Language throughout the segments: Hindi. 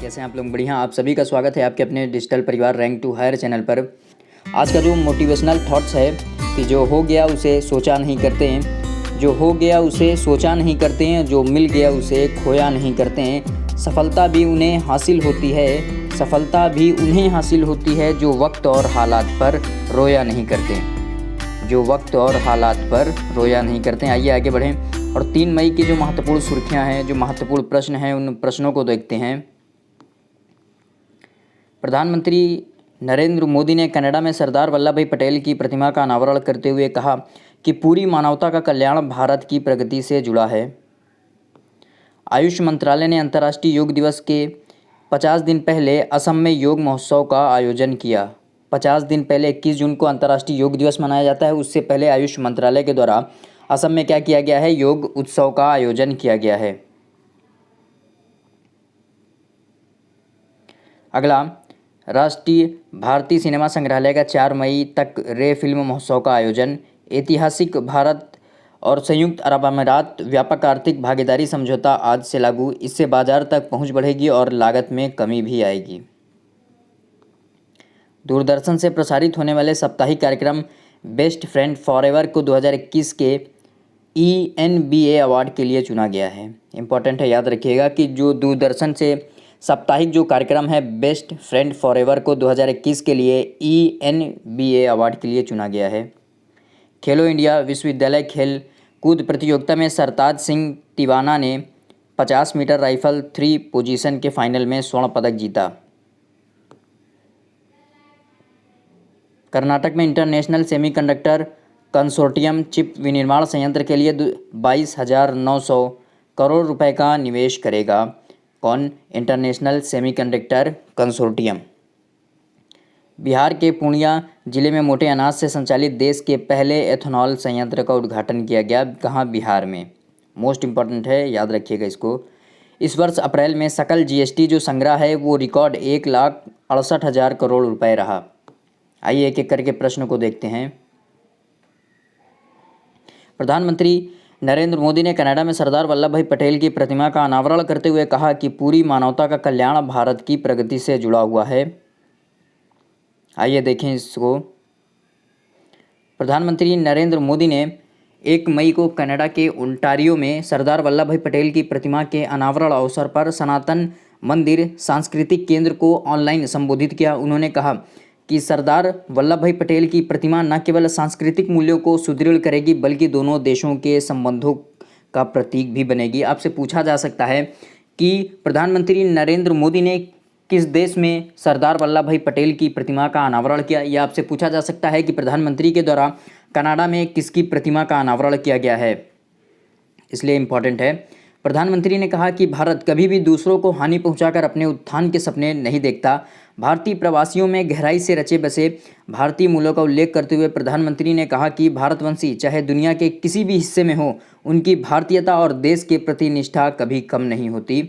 कैसे हैं आप लोग? बढ़िया। आप सभी का स्वागत है आपके अपने डिजिटल परिवार रैंक टू हायर चैनल पर। आज का जो मोटिवेशनल थॉट्स है कि जो हो गया उसे सोचा नहीं करते हैं, जो हो गया उसे सोचा नहीं करते हैं, जो मिल गया उसे खोया नहीं करते हैं। सफलता भी उन्हें हासिल होती है, सफलता भी उन्हें हासिल होती है जो वक्त और हालात पर रोया नहीं करते, जो वक्त और हालात पर रोया नहीं करते हैं। आइए आगे बढ़ें और 3 मई की जो महत्वपूर्ण सुर्खियां हैं, जो महत्वपूर्ण प्रश्न हैं, उन प्रश्नों को देखते हैं। प्रधानमंत्री नरेंद्र मोदी ने कनाडा में सरदार वल्लभ भाई पटेल की प्रतिमा का अनावरण करते हुए कहा कि पूरी मानवता का कल्याण भारत की प्रगति से जुड़ा है। आयुष मंत्रालय ने अंतर्राष्ट्रीय योग दिवस के 50 दिन पहले असम में योग महोत्सव का आयोजन किया। 50 दिन पहले 21 जून को अंतर्राष्ट्रीय योग दिवस मनाया जाता है। उससे पहले आयुष मंत्रालय के द्वारा असम में क्या किया गया है? योग उत्सव का आयोजन किया गया है। अगला, राष्ट्रीय भारतीय सिनेमा संग्रहालय का 4 मई तक रे फिल्म महोत्सव का आयोजन। ऐतिहासिक भारत और संयुक्त अरब अमीरात व्यापक आर्थिक भागीदारी समझौता आज से लागू। इससे बाजार तक पहुंच बढ़ेगी और लागत में कमी भी आएगी। दूरदर्शन से प्रसारित होने वाले साप्ताहिक कार्यक्रम बेस्ट फ्रेंड फॉरएवर को 2021 के ENBA अवार्ड के लिए चुना गया है। इम्पॉर्टेंट है, याद रखिएगा कि जो दूरदर्शन से साप्ताहिक जो कार्यक्रम है बेस्ट फ्रेंड फॉरएवर को 2021 के लिए ENBA अवार्ड के लिए चुना गया है। खेलो इंडिया विश्वविद्यालय खेल कूद प्रतियोगिता में सरताज सिंह तिवाना ने 50 मीटर राइफल 3 पोजीशन के फाइनल में स्वर्ण पदक जीता। कर्नाटक में इंटरनेशनल सेमीकंडक्टर कंसोर्टियम चिप विनिर्माण संयंत्र के लिए 22,900 करोड़ रुपए का निवेश करेगा। कौन? International semiconductor consortium. बिहार के पूर्णिया जिले में मोटे अनाज से संचालित देश के पहले एथेनॉल संयंत्र का उद्घाटन किया गया। कहाँ? बिहार में। मोस्ट इम्पॉर्टेंट है, याद रखिएगा इसको। इस वर्ष अप्रैल में सकल GST जो संग्रह है वो रिकॉर्ड 1,68,000 करोड़ रुपए रहा। आइए एक एक करके प्रश्न को देखते हैं। प्रधानमंत्री नरेंद्र मोदी ने कनाडा में सरदार वल्लभ भाई पटेल की प्रतिमा का अनावरण करते हुए कहा कि पूरी मानवता का कल्याण भारत की प्रगति से जुड़ा हुआ है। आइए देखें इसको। प्रधानमंत्री नरेंद्र मोदी ने 1 मई को कनाडा के ओंटारियो में सरदार वल्लभ भाई पटेल की प्रतिमा के अनावरण अवसर पर सनातन मंदिर सांस्कृतिक केंद्र को ऑनलाइन संबोधित किया। उन्होंने कहा कि सरदार वल्लभ भाई पटेल की प्रतिमा न केवल सांस्कृतिक मूल्यों को सुदृढ़ करेगी बल्कि दोनों देशों के संबंधों का प्रतीक भी बनेगी। आपसे पूछा जा सकता है कि प्रधानमंत्री नरेंद्र मोदी ने किस देश में सरदार वल्लभ भाई पटेल की प्रतिमा का अनावरण किया? या आपसे पूछा जा सकता है कि प्रधानमंत्री के द्वारा कनाडा में किसकी प्रतिमा का अनावरण किया गया है? इसलिए इम्पॉर्टेंट है। प्रधानमंत्री ने कहा कि भारत कभी भी दूसरों को हानि पहुंचाकर अपने उत्थान के सपने नहीं देखता। भारतीय प्रवासियों में गहराई से रचे बसे भारतीय मूल्यों का उल्लेख करते हुए प्रधानमंत्री ने कहा कि भारतवंशी चाहे दुनिया के किसी भी हिस्से में हो, उनकी भारतीयता और देश के प्रति निष्ठा कभी कम नहीं होती।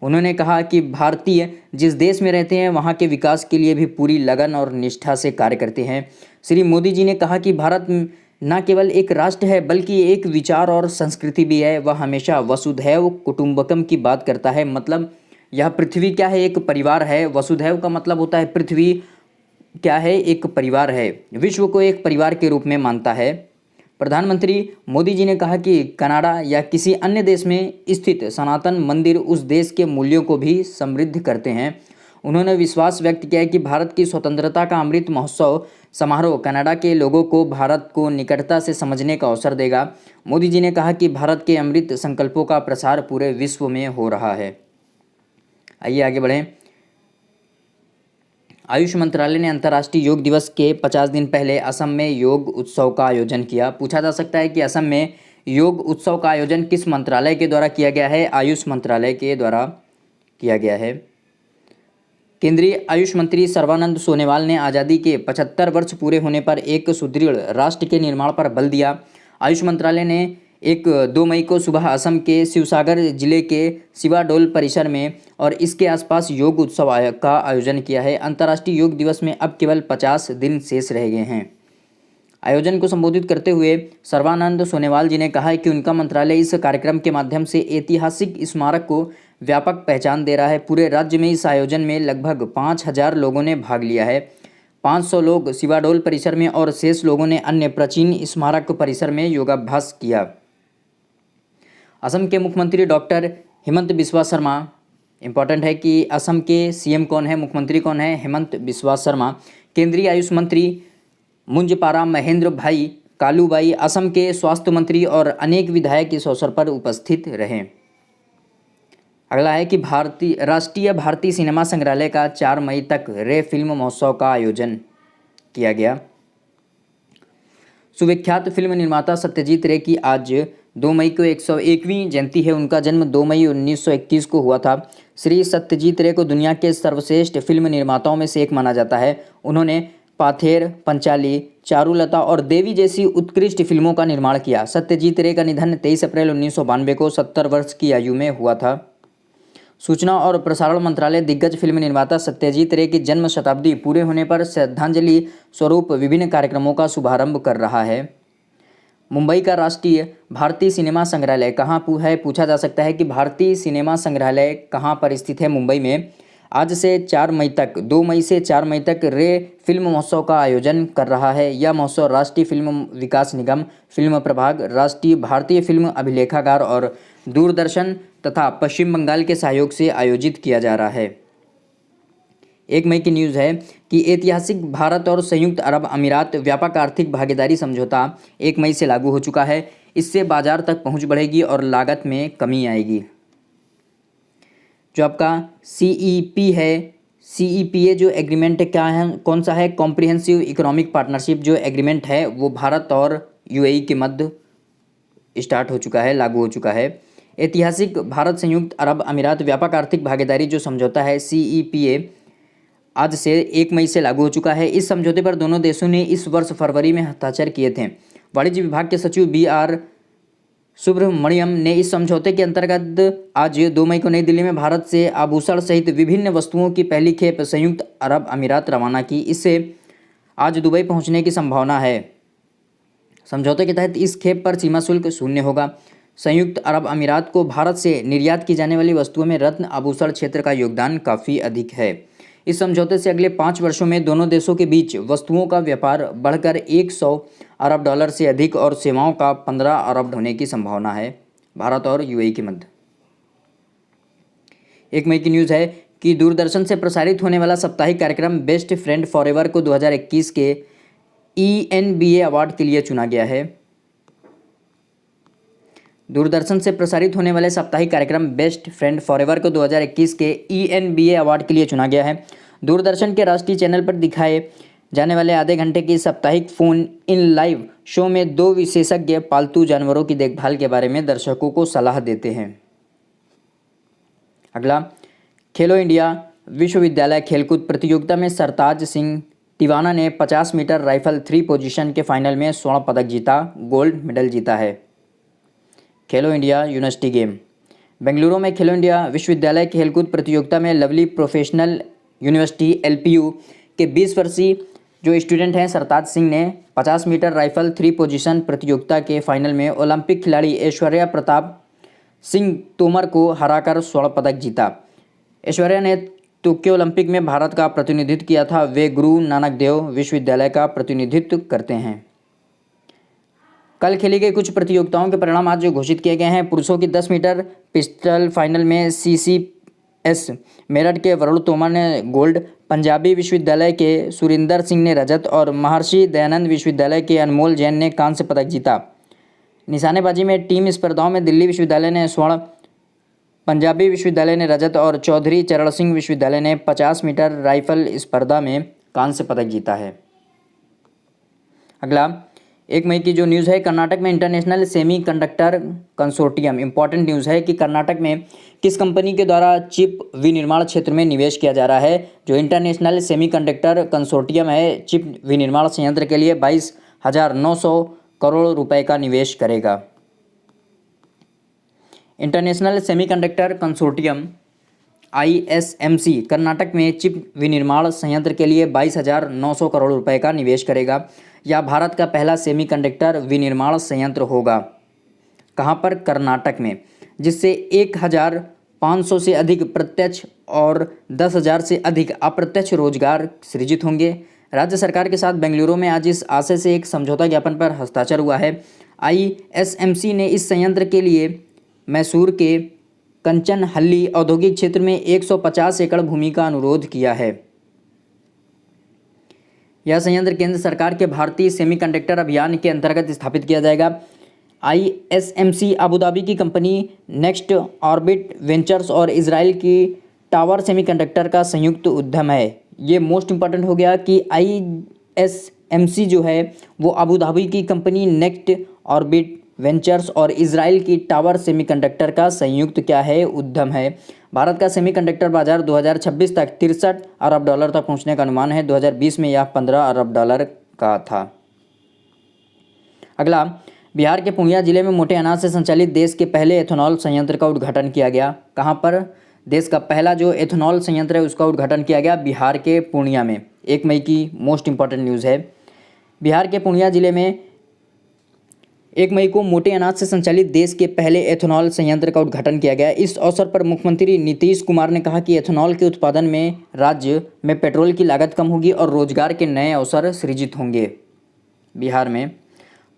उन्होंने कहा कि भारतीय जिस देश में रहते हैं वहाँ के विकास के लिए भी पूरी लगन और निष्ठा से कार्य करते हैं। श्री मोदी जी ने कहा कि भारत न केवल एक राष्ट्र है बल्कि एक विचार और संस्कृति भी है। वह हमेशा वसुधैव कुटुंबकम की बात करता है। मतलब यह पृथ्वी क्या है? एक परिवार है। वसुधैव का मतलब होता है पृथ्वी क्या है? एक परिवार है। विश्व को एक परिवार के रूप में मानता है। प्रधानमंत्री मोदी जी ने कहा कि कनाडा या किसी अन्य देश में स्थित सनातन मंदिर उस देश के मूल्यों को भी समृद्ध करते हैं। उन्होंने विश्वास व्यक्त किया कि भारत की स्वतंत्रता का अमृत महोत्सव समारोह कनाडा के लोगों को भारत को निकटता से समझने का अवसर देगा। मोदी जी ने कहा कि भारत के अमृत संकल्पों का प्रसार पूरे विश्व में हो रहा है। आइए आगे बढ़ें। आयुष मंत्रालय ने अंतर्राष्ट्रीय योग दिवस के 50 दिन पहले असम में योग उत्सव का आयोजन किया। पूछा जा सकता है कि असम में योग उत्सव का आयोजन किस मंत्रालय के द्वारा किया गया है? आयुष मंत्रालय के द्वारा किया गया है। केंद्रीय आयुष मंत्री सर्बानंद सोनोवाल ने आज़ादी के 75 वर्ष पूरे होने पर एक सुदृढ़ राष्ट्र के निर्माण पर बल दिया। आयुष मंत्रालय ने 2 मई को सुबह असम के शिवसागर जिले के शिवाडोल परिसर में और इसके आसपास योग उत्सव का आयोजन किया है। अंतर्राष्ट्रीय योग दिवस में अब केवल 50 दिन शेष रह गए हैं। आयोजन को संबोधित करते हुए सर्बानंद सोनोवाल जी ने कहा है कि उनका मंत्रालय इस कार्यक्रम के माध्यम से ऐतिहासिक स्मारक को व्यापक पहचान दे रहा है। पूरे राज्य में इस आयोजन में लगभग 5,000 लोगों ने भाग लिया है। 500 लोग शिवाडोल परिसर में और शेष लोगों ने अन्य प्राचीन स्मारक परिसर में योगाभ्यास किया। असम के मुख्यमंत्री डॉक्टर हेमंत बिस्वा शर्मा, इम्पॉर्टेंट है कि असम के सीएम कौन है, मुख्यमंत्री कौन है, हेमंत बिस्वा शर्मा। केंद्रीय आयुष मंत्री मुंजपारा महेंद्र भाई कालूबाई, असम के स्वास्थ्य मंत्री और अनेक विधायक इस अवसर पर उपस्थित रहे। अगला है कि राष्ट्रीय भारतीय सिनेमा संग्रहालय का 4 मई तक रे फिल्म महोत्सव का आयोजन किया गया। सुविख्यात फिल्म निर्माता सत्यजीत रे की आज 2 मई को 101वीं जयंती है। उनका जन्म 2 मई 1921 को हुआ था। श्री सत्यजीत रे को दुनिया के सर्वश्रेष्ठ फिल्म निर्माताओं में से एक माना जाता है। उन्होंने पाथेर, पंचाली, चारुलता और देवी जैसी उत्कृष्ट फिल्मों का निर्माण किया। सत्यजीत रे का निधन 23 अप्रैल 1992 को 70 वर्ष की आयु में हुआ था। सूचना और प्रसारण मंत्रालय दिग्गज फिल्म निर्माता सत्यजीत रे की जन्म शताब्दी पूरे होने पर श्रद्धांजलि स्वरूप विभिन्न कार्यक्रमों का शुभारंभ कर रहा है। मुंबई का राष्ट्रीय भारतीय सिनेमा संग्रहालय कहाँ है, पूछा जा सकता है कि भारतीय सिनेमा संग्रहालय कहाँ पर स्थित है। मुंबई में आज से 4 मई तक 2 मई से 4 मई तक रे फिल्म महोत्सव का आयोजन कर रहा है। यह महोत्सव राष्ट्रीय फिल्म विकास निगम, फिल्म प्रभाग, राष्ट्रीय भारतीय फिल्म अभिलेखागार और दूरदर्शन तथा पश्चिम बंगाल के सहयोग से आयोजित किया जा रहा है। 1 मई की न्यूज़ है कि ऐतिहासिक भारत और संयुक्त अरब अमीरात व्यापक आर्थिक भागीदारी समझौता 1 मई से लागू हो चुका है। इससे बाजार तक पहुंच बढ़ेगी और लागत में कमी आएगी। जो आपका CEP है, CEPA जो एग्रीमेंट क्या है, कौन सा है, कॉम्प्रिहेंसिव इकोनॉमिक पार्टनरशिप जो एग्रीमेंट है वो भारत और UAE के मध्य स्टार्ट हो चुका है, लागू हो चुका है। ऐतिहासिक भारत संयुक्त अरब अमीरात व्यापक आर्थिक भागीदारी जो समझौता है CEPA आज से 1 मई से लागू हो चुका है। इस समझौते पर दोनों देशों ने इस वर्ष फरवरी में हस्ताक्षर किए थे। वाणिज्य विभाग के सचिव BR सुब्रमण्यम ने इस समझौते के अंतर्गत आज 2 मई को नई दिल्ली में भारत से आभूषण सहित विभिन्न वस्तुओं की पहली खेप संयुक्त अरब अमीरात रवाना की। इससे आज दुबई पहुंचने की संभावना है। समझौते के तहत इस खेप पर सीमा शुल्क शून्य होगा। संयुक्त अरब अमीरात को भारत से निर्यात की जाने वाली वस्तुओं में रत्न आभूषण क्षेत्र का योगदान काफ़ी अधिक है। इस समझौते से अगले 5 वर्षों में दोनों देशों के बीच वस्तुओं का व्यापार बढ़कर 100 अरब डॉलर से अधिक और सेवाओं का 15 अरब होने की संभावना है भारत और UAE के मध्य। 1 मई की न्यूज़ है कि दूरदर्शन से प्रसारित होने वाला साप्ताहिक कार्यक्रम बेस्ट फ्रेंड फॉरएवर को 2021 के ENBA अवार्ड के लिए चुना गया है। दूरदर्शन से प्रसारित होने वाले साप्ताहिक कार्यक्रम बेस्ट फ्रेंड फॉरएवर को 2021 के ENBA अवार्ड के लिए चुना गया है। दूरदर्शन के राष्ट्रीय चैनल पर दिखाए जाने वाले आधे घंटे की साप्ताहिक फोन इन लाइव शो में 2 विशेषज्ञ पालतू जानवरों की देखभाल के बारे में दर्शकों को सलाह देते हैं। अगला, खेलो इंडिया विश्वविद्यालय खेलकूद प्रतियोगिता में सरताज सिंह टिवाना ने 50 मीटर राइफल 3 पोजीशन के फाइनल में स्वर्ण पदक जीता, गोल्ड मेडल जीता है। खेलो इंडिया यूनिवर्सिटी गेम बेंगलुरु में खेलो इंडिया विश्वविद्यालय खेलकूद प्रतियोगिता में लवली प्रोफेशनल यूनिवर्सिटी LPU के 20 वर्षीय जो स्टूडेंट हैं सरताज सिंह ने 50 मीटर राइफल 3 पोजीशन प्रतियोगिता के फाइनल में ओलंपिक खिलाड़ी ऐश्वर्या प्रताप सिंह तोमर को हराकर स्वर्ण पदक जीता। ऐश्वर्या ने टोक्यो ओलंपिक में भारत का प्रतिनिधित्व किया था। वे गुरु नानक देव विश्वविद्यालय का प्रतिनिधित्व करते हैं। कल खेली गई कुछ प्रतियोगिताओं के परिणाम आज घोषित किए गए हैं। पुरुषों की 10 मीटर पिस्टल फाइनल में CCS मेरठ के वरुण तोमर ने गोल्ड, पंजाबी विश्वविद्यालय के सुरिंदर सिंह ने रजत और महर्षि दयानंद विश्वविद्यालय के अनमोल जैन ने कांस्य पदक जीता। निशानेबाजी में टीम स्पर्धाओं में दिल्ली विश्वविद्यालय ने स्वर्ण, पंजाबी विश्वविद्यालय ने रजत और चौधरी चरण सिंह विश्वविद्यालय ने 50 मीटर राइफल स्पर्धा में कांस्य पदक जीता है। अगला 1 मई की जो न्यूज़ है, कर्नाटक में international semiconductor consortium, important news है कि कर्नाटक में किस कंपनी के द्वारा चिप विनिर्माण क्षेत्र में निवेश किया जा रहा है। जो इंटरनेशनल सेमीकंडक्टर कंसोर्टियम है, चिप विनिर्माण संयंत्र के लिए 22,900 करोड़ रुपए का निवेश करेगा। International semiconductor consortium ISMC Karnataka में चिप विनिर्माण संयंत्र के लिए 22,900 करोड़ रुपए का निवेश करेगा। यह भारत का पहला सेमीकंडक्टर विनिर्माण संयंत्र होगा। कहाँ पर? कर्नाटक में, जिससे 1,500 से अधिक प्रत्यक्ष और 10,000 से अधिक अप्रत्यक्ष रोजगार सृजित होंगे। राज्य सरकार के साथ बेंगलुरु में आज इस आशय से एक समझौता ज्ञापन पर हस्ताक्षर हुआ है। ISMC ने इस संयंत्र के लिए मैसूर के कंचनहल्ली औद्योगिक क्षेत्र में 150 एकड़ भूमि का अनुरोध किया है। यह संयंत्र केंद्र सरकार के भारतीय सेमीकंडक्टर अभियान के अंतर्गत स्थापित किया जाएगा। ISMC अबू धाबी की कंपनी नेक्स्ट ऑर्बिट वेंचर्स और इजराइल की टावर सेमीकंडक्टर का संयुक्त उद्यम है। ये मोस्ट इंपॉर्टेंट हो गया कि ISMC जो है वो अबू धाबी की कंपनी नेक्स्ट ऑर्बिट वेंचर्स और इजराइल की टावर सेमीकंडक्टर का संयुक्त क्या है? उद्यम है। भारत का सेमीकंडक्टर बाजार 2026 तक 63 अरब डॉलर तक पहुंचने का अनुमान है। 2020 में यह 15 अरब डॉलर का था। अगला, बिहार के पूर्णिया जिले में मोटे अनाज से संचालित देश के पहले एथेनॉल संयंत्र का उद्घाटन किया गया। कहाँ पर? देश का पहला जो एथेनॉल संयंत्र है उसका उद्घाटन किया गया बिहार के पूर्णिया में। 1 मई की मोस्ट इंपॉर्टेंट न्यूज़ है। बिहार के पूर्णिया जिले में 1 मई को मोटे अनाज से संचालित देश के पहले एथेनॉल संयंत्र का उद्घाटन किया गया। इस अवसर पर मुख्यमंत्री नीतीश कुमार ने कहा कि एथेनॉल के उत्पादन में राज्य में पेट्रोल की लागत कम होगी और रोजगार के नए अवसर सृजित होंगे। बिहार में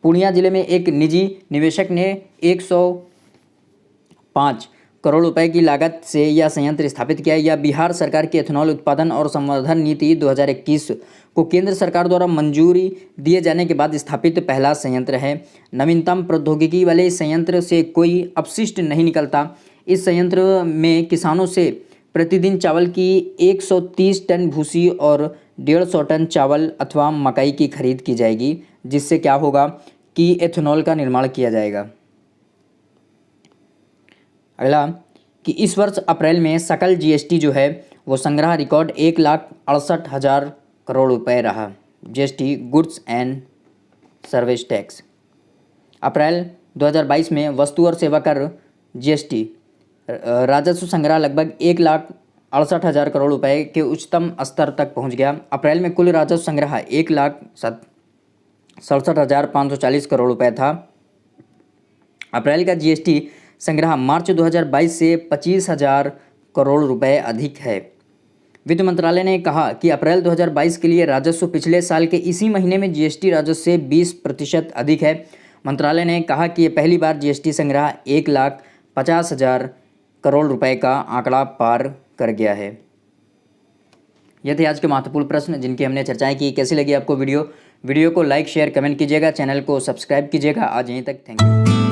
पूर्णिया जिले में एक निजी निवेशक ने 105 करोड़ रुपए की लागत से यह संयंत्र स्थापित किया। यह बिहार सरकार की एथेनॉल उत्पादन और संवर्धन नीति 2021 को केंद्र सरकार द्वारा मंजूरी दिए जाने के बाद स्थापित पहला संयंत्र है। नवीनतम प्रौद्योगिकी वाले इस संयंत्र से कोई अपशिष्ट नहीं निकलता। इस संयंत्र में किसानों से प्रतिदिन चावल की 130 टन भूसी और 150 टन चावल अथवा मकई की खरीद की जाएगी, जिससे क्या होगा कि एथेनॉल का निर्माण किया जाएगा। अगला, कि इस वर्ष अप्रैल में सकल GST जो है वो संग्रह रिकॉर्ड 1,68,000 करोड़ रुपए रहा। GST goods and service tax April 2022 में वस्तु और सेवा कर GST राजस्व संग्रह लगभग 1,68,000 करोड़ रुपए के उच्चतम स्तर तक पहुंच गया। अप्रैल में कुल राजस्व संग्रह 1,67,540 करोड़ रुपए था। अप्रैल का GST संग्रह मार्च 2022 से 25,000 करोड़ रुपए अधिक है। वित्त मंत्रालय ने कहा कि अप्रैल 2022 के लिए राजस्व पिछले साल के इसी महीने में GST राजस्व से 20% अधिक है। मंत्रालय ने कहा कि ये पहली बार GST संग्रह 1,50,000 करोड़ रुपए का आंकड़ा पार कर गया है। ये थे आज के महत्वपूर्ण प्रश्न जिनकी हमने चर्चाएं की। कैसी लगी आपको वीडियो को लाइक शेयर कमेंट कीजिएगा, चैनल को सब्सक्राइब कीजिएगा। आज यहीं तक, थैंक यू।